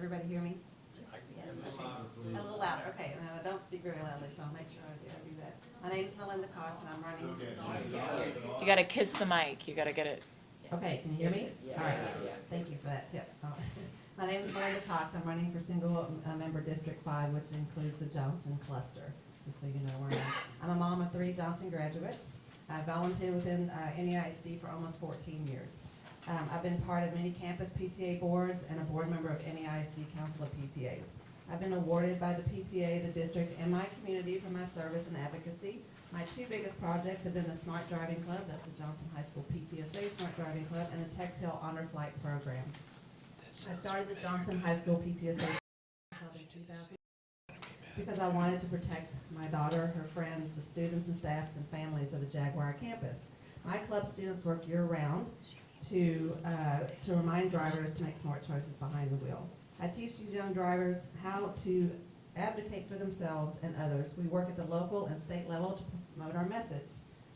everybody hear me? Yes. A little louder, okay. I don't speak very loudly, so I'll make sure I do that. My name is Melinda Cox, and I'm running. You got to kiss the mic. You got to get it. Okay, can you hear me? All right, thank you for that tip. My name is Melinda Cox. I'm running for single member District 5, which includes the Johnson cluster, just so you know where I'm a mom of 3 Johnson graduates. I volunteered within NEISD for almost 14 years. I've been part of many campus PTA boards and a board member of NEISD Council of PTAs. I've been awarded by the PTA, the district, and my community for my service and advocacy. My 2 biggest projects have been the Smart Driving Club, that's the Johnson High School PTSA Smart Driving Club, and the Tex Hill Honor Flight Program. I started the Johnson High School PTSA Club in 2000 because I wanted to protect my daughter, her friends, the students and staffs and families of the Jaguar campus. My club students work year-round to remind drivers to make smart choices behind the wheel. I teach these young drivers how to advocate for themselves and others. We work at the local and state level to promote our message.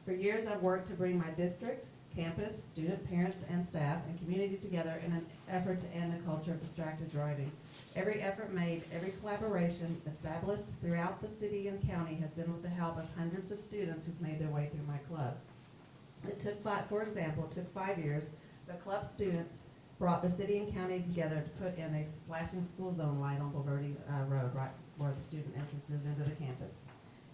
For years, I've worked to bring my district, campus, student, parents, and staff, and community together in an effort to end the culture of distracted driving. Every effort made, every collaboration established throughout the city and county has been with the help of hundreds of students who've made their way through my club. It took 5 years. The club students brought the city and county together to put in a flashing school zone light on Bulverde Road, right where the student entrance is into the campus.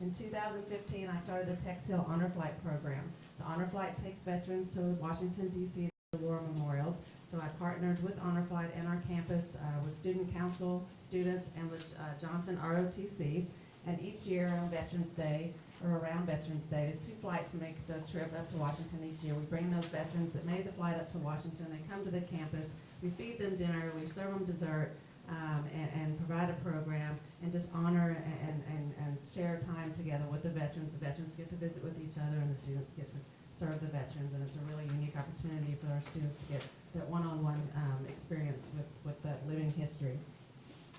In 2015, I started the Tex Hill Honor Flight program. The Honor Flight takes veterans to Washington, D.C. to war memorials. So I partnered with Honor Flight and our campus, with Student Council, students, and with Johnson ROTC. And each year on Veterans Day, or around Veterans Day, 2 flights make the trip up to Washington each year. We bring those veterans that made the flight up to Washington. They come to the campus. We feed them dinner. We serve them dessert, and provide a program, and just honor and share time together with the veterans. The veterans get to visit with each other, and the students get to serve the veterans. And it's a really unique opportunity for our students to get that one-on-one experience with that living history.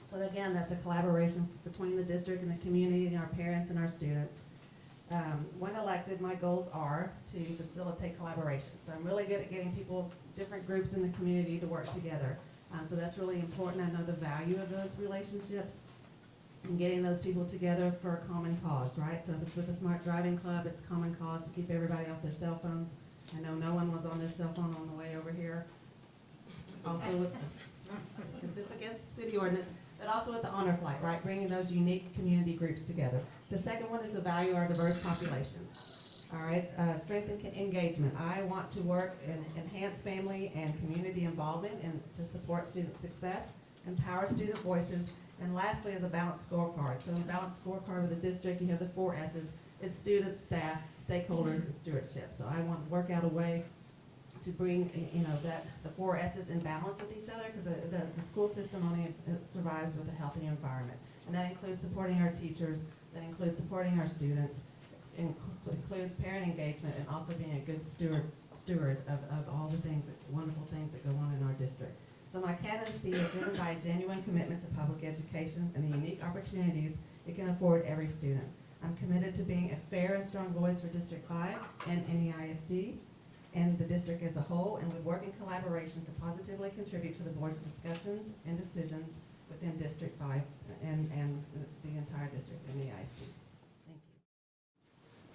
So again, that's a collaboration between the district and the community and our parents and our students. When elected, my goals are to facilitate collaboration. So I'm really good at getting people, different groups in the community to work together. So that's really important. I know the value of those relationships and getting those people together for a common cause, right? So if it's with the Smart Driving Club, it's a common cause to keep everybody off their cell phones. I know no one was on their cell phone on the way over here. Also with, because it's against the city ordinance, but also with the Honor Flight, right? Bringing those unique community groups together. The second one is to value our diverse population. All right, strengthen engagement. I want to work and enhance family and community involvement and to support student success, empower student voices, and lastly is a balanced scorecard. So in a balanced scorecard with the district, you have the 4 S's. It's students, staff, stakeholders, and stewardship. So I want to work out a way to bring, the 4 S's in balance with each other, because the school system only survives with a healthy environment. And that includes supporting our teachers, that includes supporting our students, includes parent engagement, and also being a good steward of all the things, wonderful things that go on in our district. So my candidacy is driven by a genuine commitment to public education and the unique opportunities it can afford every student. I'm committed to being a fair and strong voice for District 5 and NEISD and the district as a whole, and would work in collaboration to positively contribute to the board's discussions and decisions within District 5 and the entire district in NEISD. Thank you.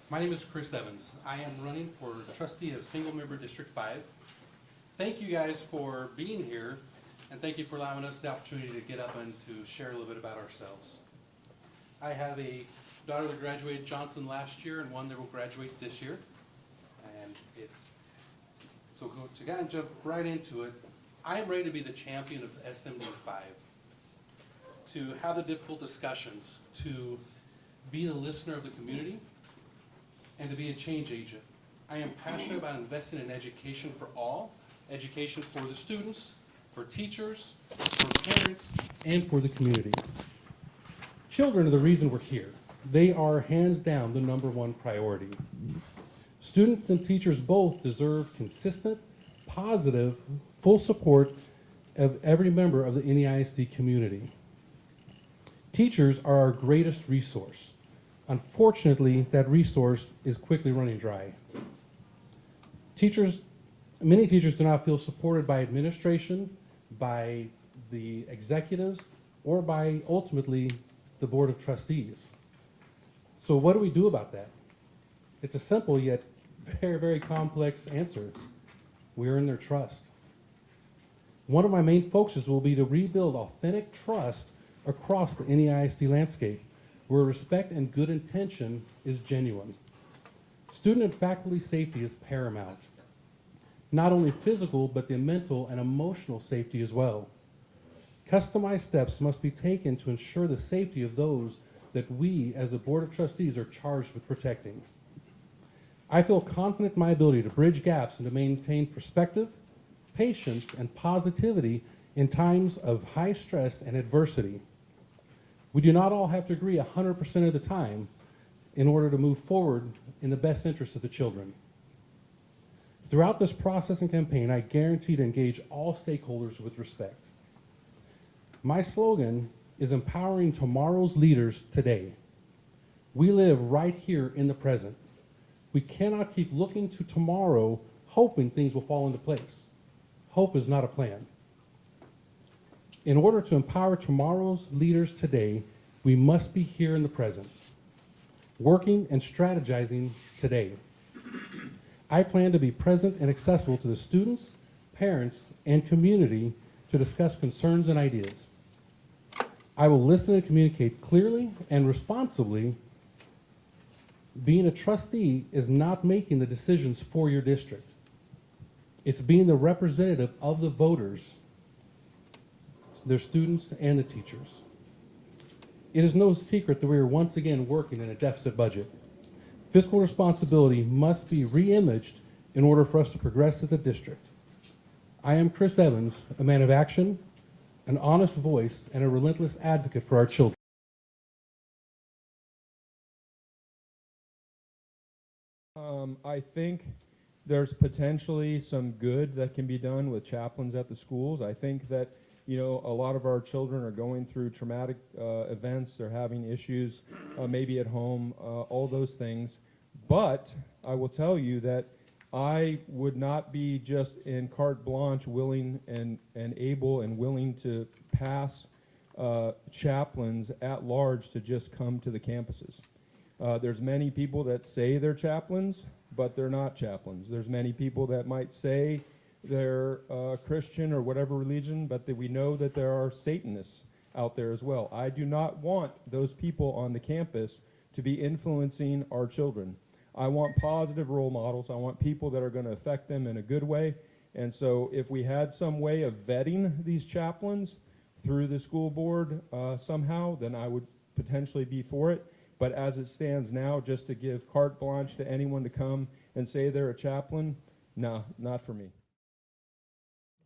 My name is Chris Evans. I am running for trustee of single member District 5. Thank you guys for being here, and thank you for allowing us the opportunity to get up and to share a little bit about ourselves. I have a daughter that graduated Johnson last year and one that will graduate this year. And so to kind of jump right into it, I am ready to be the champion of SMD 5, to have the difficult discussions, to be the listener of the community, and to be a change agent. I am passionate about investing in education for all, education for the students, for teachers, for parents, and for the community. Children are the reason we're here. They are hands down the #1 priority. Students and teachers both deserve consistent, positive, full support of every member of the NEISD community. Teachers are our greatest resource. Unfortunately, that resource is quickly running dry. Many teachers do not feel supported by administration, by the executives or by ultimately the Board of Trustees. So what do we do about that? It's a simple yet very, very complex answer. We earn their trust. One of my main focuses will be to rebuild authentic trust across the NEISD landscape, where respect and good intention is genuine. Student and faculty safety is paramount. Not only physical, but the mental and emotional safety as well. Customized steps must be taken to ensure the safety of those that we, as a Board of Trustees, are charged with protecting. I feel confident in my ability to bridge gaps and to maintain perspective, patience, and positivity in times of high stress and adversity. We do not all have to agree 100% of the time in order to move forward in the best interest of the children. Throughout this process and campaign, I guarantee to engage all stakeholders with respect. My slogan is empowering tomorrow's leaders today. We live right here in the present. We cannot keep looking to tomorrow, hoping things will fall into place. Hope is not a plan. In order to empower tomorrow's leaders today, we must be here in the present, working and strategizing today. I plan to be present and accessible to the students, parents, and community to discuss concerns and ideas. I will listen and communicate clearly and responsibly. Being a trustee is not making the decisions for your district. It's being the representative of the voters, their students, and the teachers. It is no secret that we are once again working in a deficit budget. Fiscal responsibility must be re-imaged in order for us to progress as a district. I am Chris Evans, a man of action, an honest voice, and a relentless advocate for our children. I think there's potentially some good that can be done with chaplains at the schools. I think that, you know, a lot of our children are going through traumatic events. They're having issues, maybe at home, all those things. But I will tell you that I would not be just in carte blanche willing and able and willing to pass chaplains at large to just come to the campuses. There's many people that say they're chaplains, but they're not chaplains. There's many people that might say they're Christian or whatever religion, but that we know that there are Satanists out there as well. I do not want those people on the campus to be influencing our children. I want positive role models. I want people that are going to affect them in a good way. And so if we had some way of vetting these chaplains through the school board somehow, then I would potentially be for it. But as it stands now, just to give carte blanche to anyone to come and say they're a chaplain, no, not for me.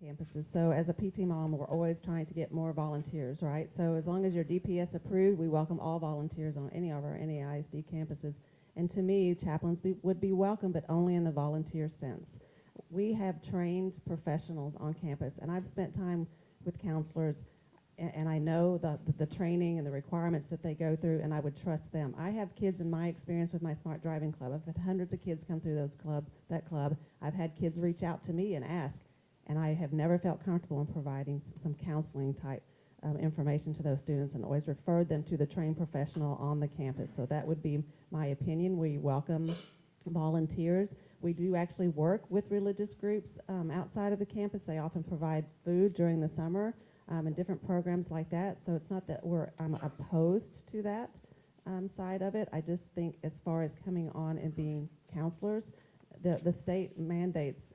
Campuses. So as a PT mom, we're always trying to get more volunteers, right? So as long as you're DPS approved, we welcome all volunteers on any of our NEISD campuses. And to me, chaplains would be welcome, but only in the volunteer sense. We have trained professionals on campus, and I've spent time with counselors, and I know the training and the requirements that they go through, and I would trust them. I have kids in my experience with my Smart Driving Club. I've had hundreds of kids come through that club. I've had kids reach out to me and ask, and I have never felt comfortable in providing some counseling type information to those students, and always referred them to the trained professional on the campus. So that would be my opinion. We welcome volunteers. We do actually work with religious groups outside of the campus. They often provide food during the summer and different programs like that. So it's not that I'm opposed to that side of it. I just think as far as coming on and being counselors, the state mandates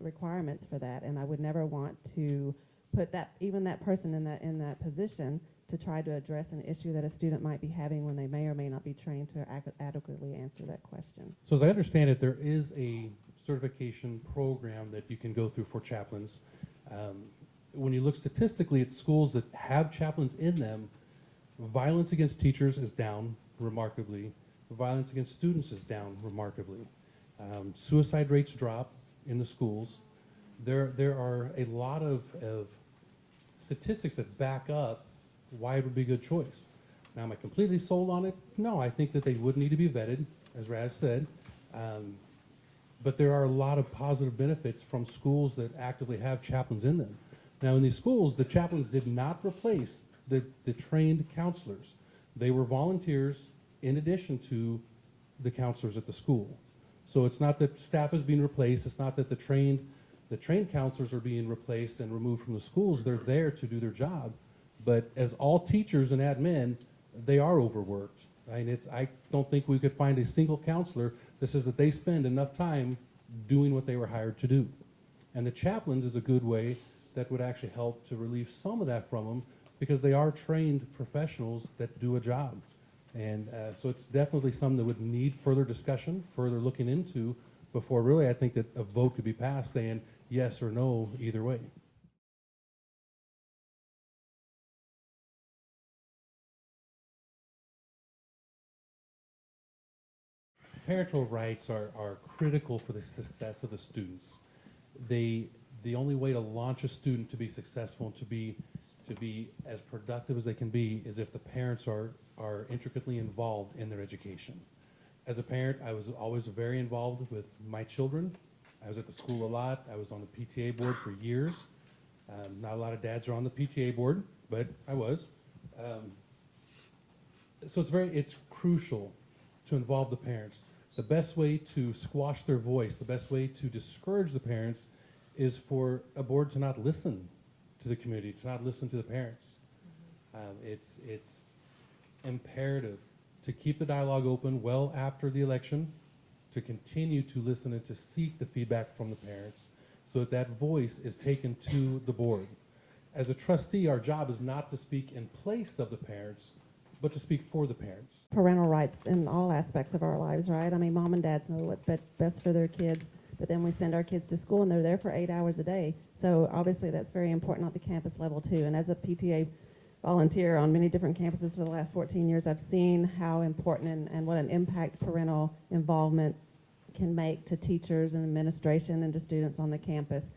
requirements for that, and I would never want to put that person in that position to try to address an issue that a student might be having when they may or may not be trained to adequately answer that question. So as I understand it, there is a certification program that you can go through for chaplains. When you look statistically at schools that have chaplains in them, violence against teachers is down remarkably. Violence against students is down remarkably. Suicide rates drop in the schools. There are a lot of statistics that back up why it would be a good choice. Now, am I completely sold on it? No, I think that they would need to be vetted, as Raz said. But there are a lot of positive benefits from schools that actively have chaplains in them. Now, in these schools, the chaplains did not replace the trained counselors. They were volunteers in addition to the counselors at the school. So it's not that staff is being replaced, it's not that the trained counselors are being replaced and removed from the schools. They're there to do their job. But as all teachers and admin, they are overworked. I don't think we could find a single counselor that says that they spend enough time doing what they were hired to do. And the chaplains is a good way that would actually help to relieve some of that from them, because they are trained professionals that do a job. And so it's definitely something that would need further discussion, further looking into, before really I think that a vote could be passed saying yes or no either way. Parental rights are critical for the success of the students. The only way to launch a student to be successful and to be as productive as they can be is if the parents are intricately involved in their education. As a parent, I was always very involved with my children. I was at the school a lot. I was on the PTA board for years. Not a lot of dads are on the PTA board, but I was. So it's crucial to involve the parents. The best way to squash their voice, the best way to discourage the parents is for a board to not listen to the community, to not listen to the parents. It's imperative to keep the dialogue open well after the election, to continue to listen and to seek the feedback from the parents so that that voice is taken to the board. As a trustee, our job is not to speak in place of the parents, but to speak for the parents. Parental rights in all aspects of our lives, right? I mean, mom and dads know what's best for their kids, but then we send our kids to school and they're there for 8 hours a day. So obviously that's very important at the campus level too. And as a PTA volunteer on many different campuses for the last 14 years, I've seen how important and what an impact parental involvement can make to teachers and administration and to students on the campus.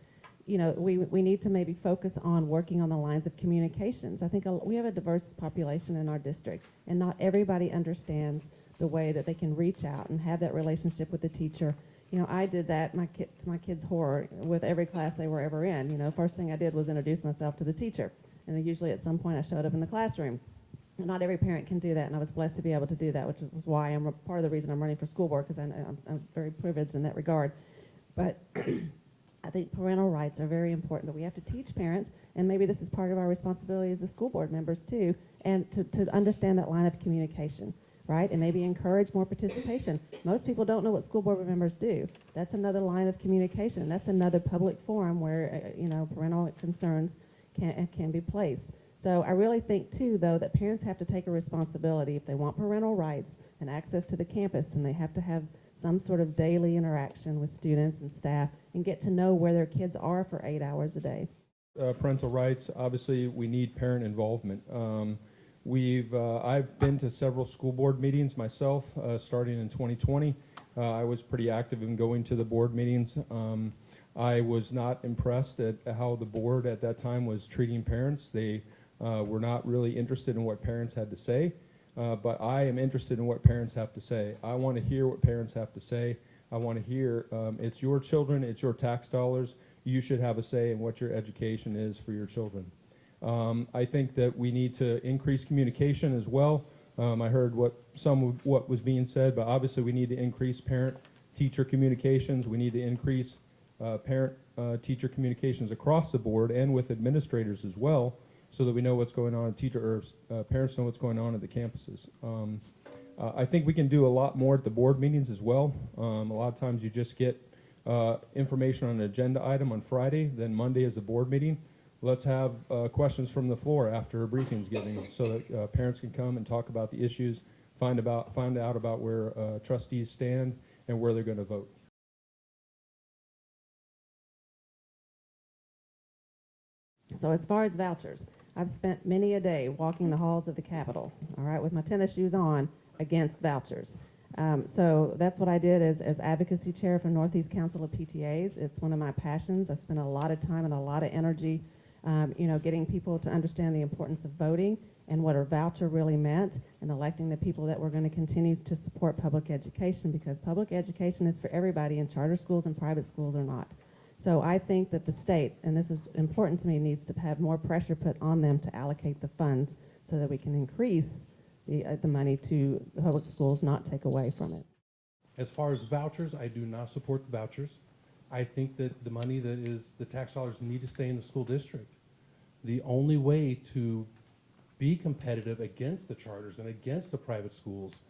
You know, we need to maybe focus on working on the lines of communications. I think we have a diverse population in our district, and not everybody understands the way that they can reach out and have that relationship with the teacher. You know, I did that to my kids' horror with every class they were ever in. You know, first thing I did was introduce myself to the teacher, and then usually at some point I showed up in the classroom. And not every parent can do that, and I was blessed to be able to do that, which was why I'm part of the reason I'm running for school board, because I'm very privileged in that regard. But I think parental rights are very important, but we have to teach parents, and maybe this is part of our responsibility as the school board members too, and to understand that line of communication, right? And maybe encourage more participation. Most people don't know what school board members do. That's another line of communication. That's another public forum where you know, parental concerns can be placed. So I really think too, though, that parents have to take a responsibility. If they want parental rights and access to the campus, and they have to have some sort of daily interaction with students and staff and get to know where their kids are for 8 hours a day. Parental rights, obviously we need parent involvement. I've been to several school board meetings myself, starting in 2020. I was pretty active in going to the board meetings. I was not impressed at how the board at that time was treating parents. They were not really interested in what parents had to say. But I am interested in what parents have to say. I want to hear what parents have to say. I want to hear, it's your children, it's your tax dollars. You should have a say in what your education is for your children. I think that we need to increase communication as well. I heard some of what was being said, but obviously we need to increase parent-teacher communications. We need to increase parent-teacher communications across the board and with administrators as well, so that we know what's going on, parents know what's going on at the campuses. I think we can do a lot more at the board meetings as well. A lot of times you just get information on an agenda item on Friday, then Monday is a board meeting. Let's have questions from the floor after a briefing's given, so that parents can come and talk about the issues, find out about where trustees stand and where they're going to vote. So as far as vouchers, I've spent many a day walking the halls of the Capitol, all right, with my tennis shoes on, against vouchers. So that's what I did as advocacy chair for Northeast Council of PTAs. It's one of my passions. I spent a lot of time and a lot of energy, you know, getting people to understand the importance of voting and what a voucher really meant, and electing the people that were going to continue to support public education, because public education is for everybody, and charter schools and private schools are not. So I think that the state, and this is important to me, needs to have more pressure put on them to allocate the funds so that we can increase the money to the public schools, not take away from it. As far as vouchers, I do not support the vouchers. I think that the money that is, the tax dollars need to stay in the school district. The only way to be competitive against the charters and against the private schools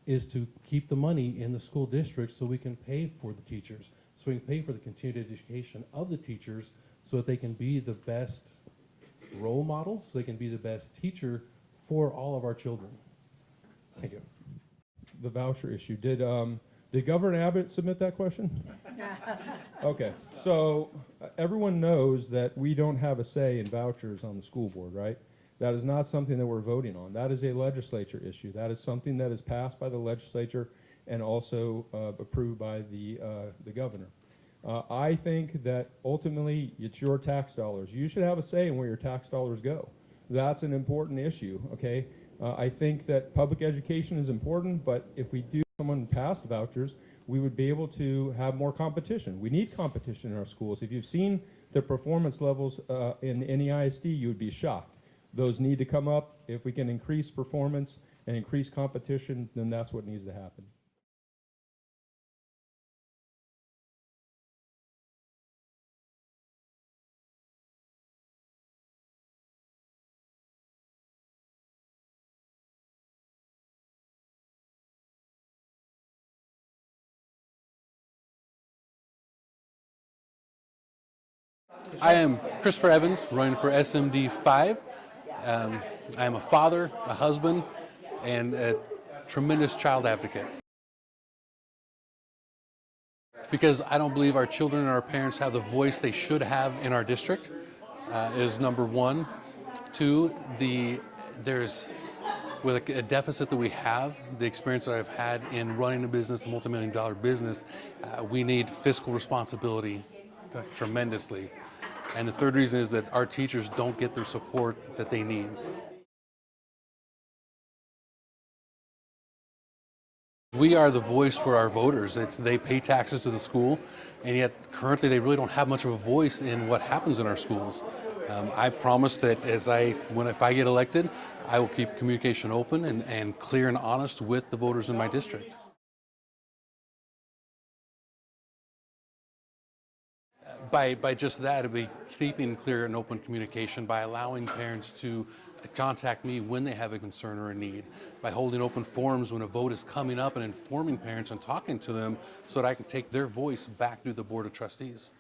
is to keep the money in the school district so we can pay for the teachers, so we can pay for the continued education of the teachers so that they can be the best role model, so they can be the best teacher for all of our children. Thank you. The voucher issue, did Governor Abbott submit that question? Okay, so everyone knows that we don't have a say in vouchers on the school board, right? That is not something that we're voting on. That is a legislature issue. That is something that is passed by the legislature and also approved by the governor. I think that ultimately it's your tax dollars. You should have a say in where your tax dollars go. That's an important issue, okay? I think that public education is important, but if we do someone passed vouchers, we would be able to have more competition. We need competition in our schools. If you've seen the performance levels in the NEISD, you would be shocked. Those need to come up. If we can increase performance and increase competition, then that's what needs to happen. I am Christopher Evans, running for SMD 5. I am a father, a husband, and a tremendous child advocate. Because I don't believe our children and our parents have the voice they should have in our district, is number one. Two, there's with a deficit that we have, the experience that I've had in running a business, a multi-million-dollar business, we need fiscal responsibility tremendously. And the third reason is that our teachers don't get the support that they need. We are the voice for our voters. They pay taxes to the school, and yet currently they really don't have much of a voice in what happens in our schools. I promise that if I get elected, I will keep communication open and clear and honest with the voters in my district. By just that, it'd be keeping clear and open communication by allowing parents to contact me when they have a concern or a need, by holding open forums when a vote is coming up and informing parents and talking to them so that I can take their voice back to the Board of Trustees.